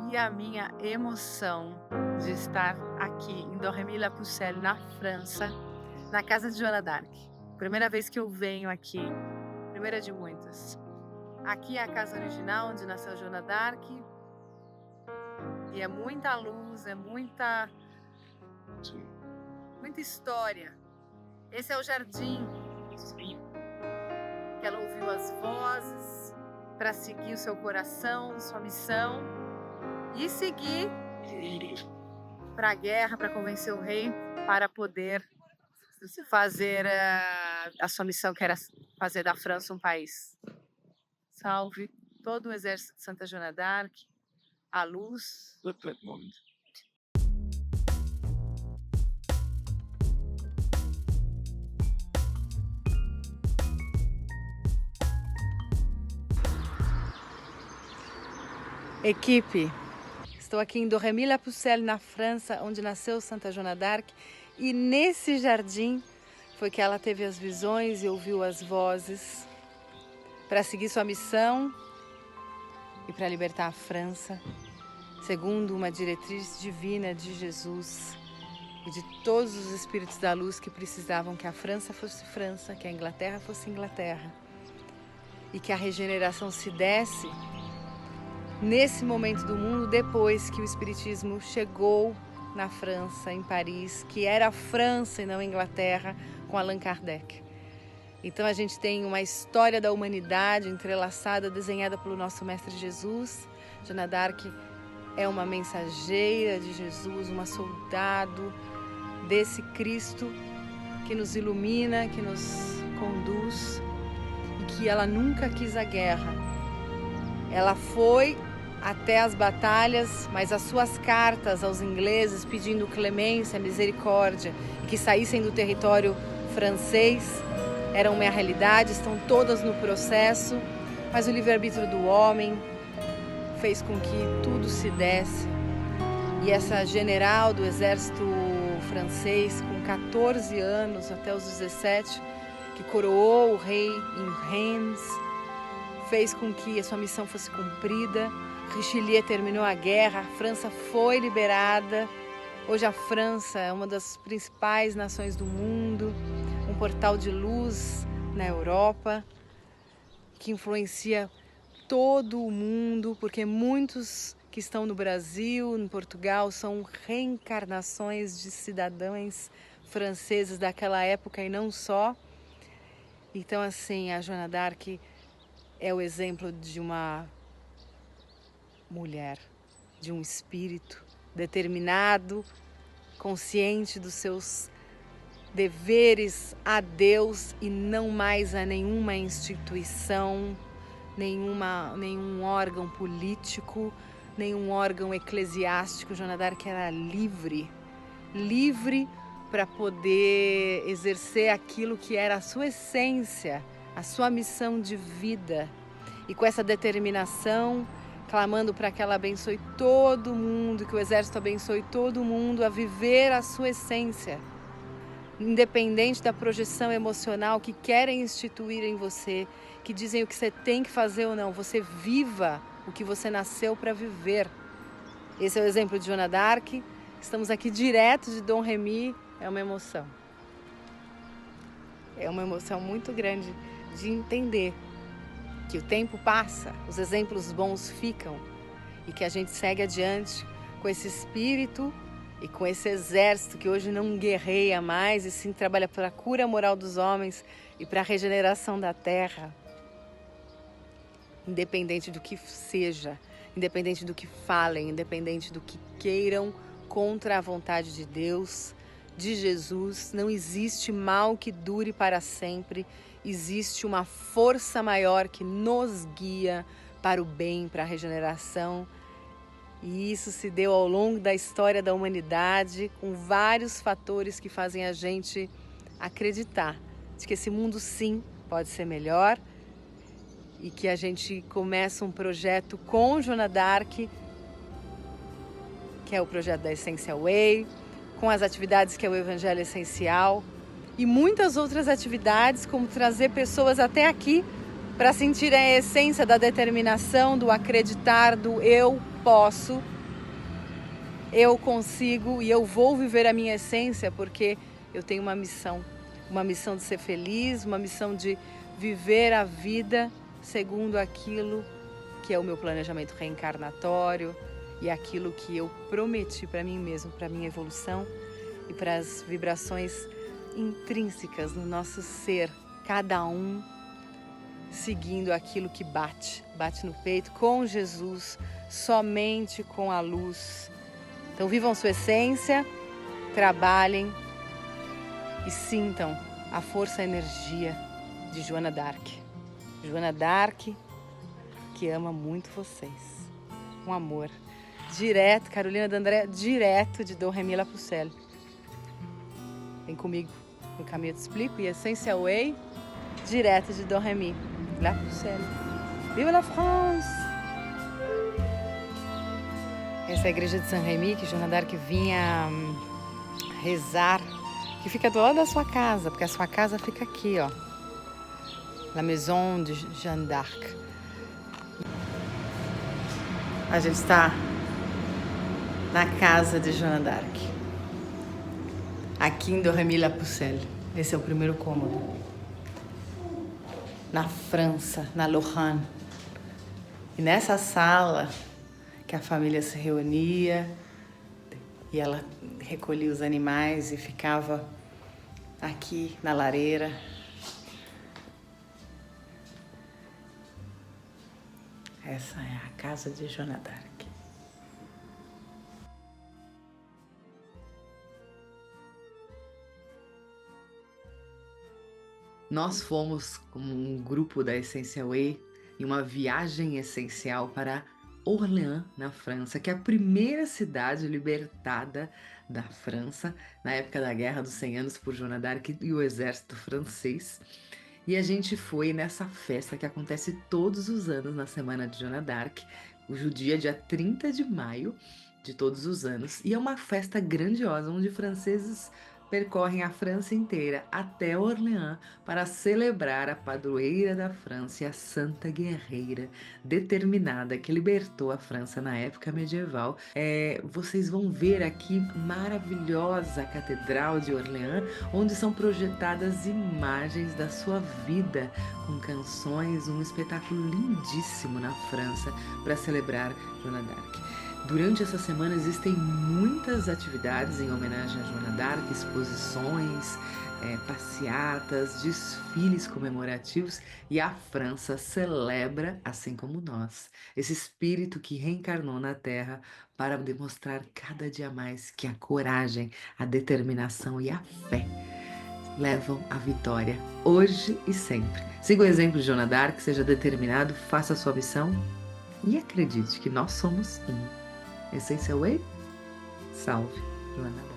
e a minha emoção de estar aqui em Dormy-la-Pucelle, na França, na casa de Joana d'Arc. Primeira vez que eu venho aqui, primeira de muitas. Aqui é a casa original onde nasceu Joana d'Arc e é muita luz, é muita história. Esse é o jardim que ela ouviu as vozes para seguir o seu coração, sua missão e seguir para a guerra, para convencer o rei, para poder fazer a sua missão, que era fazer da França um país. Salve todo o exército de Santa Joana d'Arc, a luz. Equipe, estou aqui em Dormy-la-Pucelle, na França, onde nasceu Santa Joana d'Arc, e nesse jardim foi que ela teve as visões e ouviu as vozes para seguir sua missão e para libertar a França, segundo uma diretriz divina de Jesus e de todos os espíritos da luz que precisavam que a França fosse França, que a Inglaterra fosse Inglaterra e que a regeneração se desse nesse momento do mundo, depois que o Espiritismo chegou na França, em Paris, que era a França e não a Inglaterra, com Allan Kardec. Então a gente tem uma história da humanidade entrelaçada, desenhada pelo nosso Mestre Jesus. Joana d'Arc é uma mensageira de Jesus, uma soldado desse Cristo que nos ilumina, que nos conduz e que ela nunca quis a guerra. Ela foi até as batalhas, mas as suas cartas aos ingleses pedindo clemência, misericórdia e que saíssem do território francês eram uma realidade, estão todas no processo, mas o livre-arbítrio do homem fez com que tudo se desse. E essa general do exército francês, com 14 anos até os 17, que coroou o rei em Reims, fez com que a sua missão fosse cumprida. Richelieu terminou a guerra, a França foi liberada. Hoje a França é uma das principais nações do mundo, um portal de luz na Europa, que influencia todo o mundo, porque muitos que estão no Brasil, em Portugal, são reencarnações de cidadãos franceses daquela época e não só. Então, assim, a Joana d'Arc é o exemplo de uma mulher, de um espírito determinado, consciente dos seus deveres a Deus e não mais a nenhuma instituição, nenhum órgão político, nenhum órgão eclesiástico. Joana d'Arc era livre para poder exercer aquilo que era a sua essência, a sua missão de vida. E com essa determinação, clamando para que ela abençoe todo mundo, que o exército abençoe todo mundo a viver a sua essência, independente da projeção emocional que querem instituir em você, que dizem o que você tem que fazer ou não. Você viva o que você nasceu para viver. Esse é o exemplo de Joana d'Arc. Estamos aqui direto de Dom Remy. É uma emoção. É uma emoção muito grande de entender que o tempo passa, os exemplos bons ficam e que a gente segue adiante com esse espírito e com esse exército que hoje não guerreia mais e sim trabalha para a cura moral dos homens e para a regeneração da terra. Independente do que seja, independente do que falem, independente do que queiram contra a vontade de Deus, de Jesus, não existe mal que dure para sempre. Existe uma força maior que nos guia para o bem, para a regeneração. E isso se deu ao longo da história da humanidade, com vários fatores que fazem a gente acreditar de que esse mundo sim pode ser melhor e que a gente começa um projeto com Joana d'Arc, que é o projeto da Essential Way, com as atividades que é o Evangelho Essencial, e muitas outras atividades, como trazer pessoas até aqui para sentir a essência da determinação, do acreditar, do eu posso, eu consigo e eu vou viver a minha essência, porque eu tenho uma missão de ser feliz, uma missão de viver a vida segundo aquilo que é o meu planejamento reencarnatório e aquilo que eu prometi para mim mesmo, para minha evolução e para as vibrações intrínsecas no nosso ser, cada um seguindo aquilo que bate no peito com Jesus, somente com a luz. Então vivam sua essência, trabalhem e sintam a força e a energia de Joana d'Arc. Joana d'Arc, que ama muito vocês. Um amor direto, Carolina D'Andrea, direto de Dom Remy La Pucelle. Vem comigo no caminho, eu te explico. E Essential Way, direto de Dom Remy La Pucelle. Viva la France! Essa é a igreja de Saint-Rémy, que Joana d'Arc vinha rezar, que fica do lado da sua casa, porque a sua casa fica aqui, ó. La Maison de Jeanne d'Arc. A gente está na casa de Joana d'Arc, aqui em Dom Remy La Pucelle. Esse é o primeiro cômodo. Na França, na Lorraine. E nessa sala que a família se reunia e ela recolhia os animais e ficava aqui na lareira. Essa é a casa de Joana d'Arc. Nós fomos como um grupo da Essential Way em uma viagem essencial para Orléans, na França, que é a primeira cidade libertada da França na época da Guerra dos 100 Anos por Joana d'Arc e o exército francês. E a gente foi nessa festa que acontece todos os anos na Semana de Joana d'Arc, o dia 30 de maio de todos os anos. E é uma festa grandiosa, onde franceses percorrem a França inteira até Orléans para celebrar a padroeira da França e a santa guerreira determinada que libertou a França na época medieval. Vocês vão ver aqui maravilhosa Catedral de Orléans, onde são projetadas imagens da sua vida com canções, um espetáculo lindíssimo na França para celebrar Joana d'Arc. Durante essa semana existem muitas atividades em homenagem a Joana d'Arc, exposições, passeatas, desfiles comemorativos, e a França celebra, assim como nós, esse espírito que reencarnou na Terra para demonstrar cada dia mais que a coragem, a determinação e a fé levam à vitória, hoje e sempre. Siga o exemplo de Joana d'Arc, seja determinado, faça a sua missão e acredite que nós somos um. Essential Way, salve Joana d'Arc.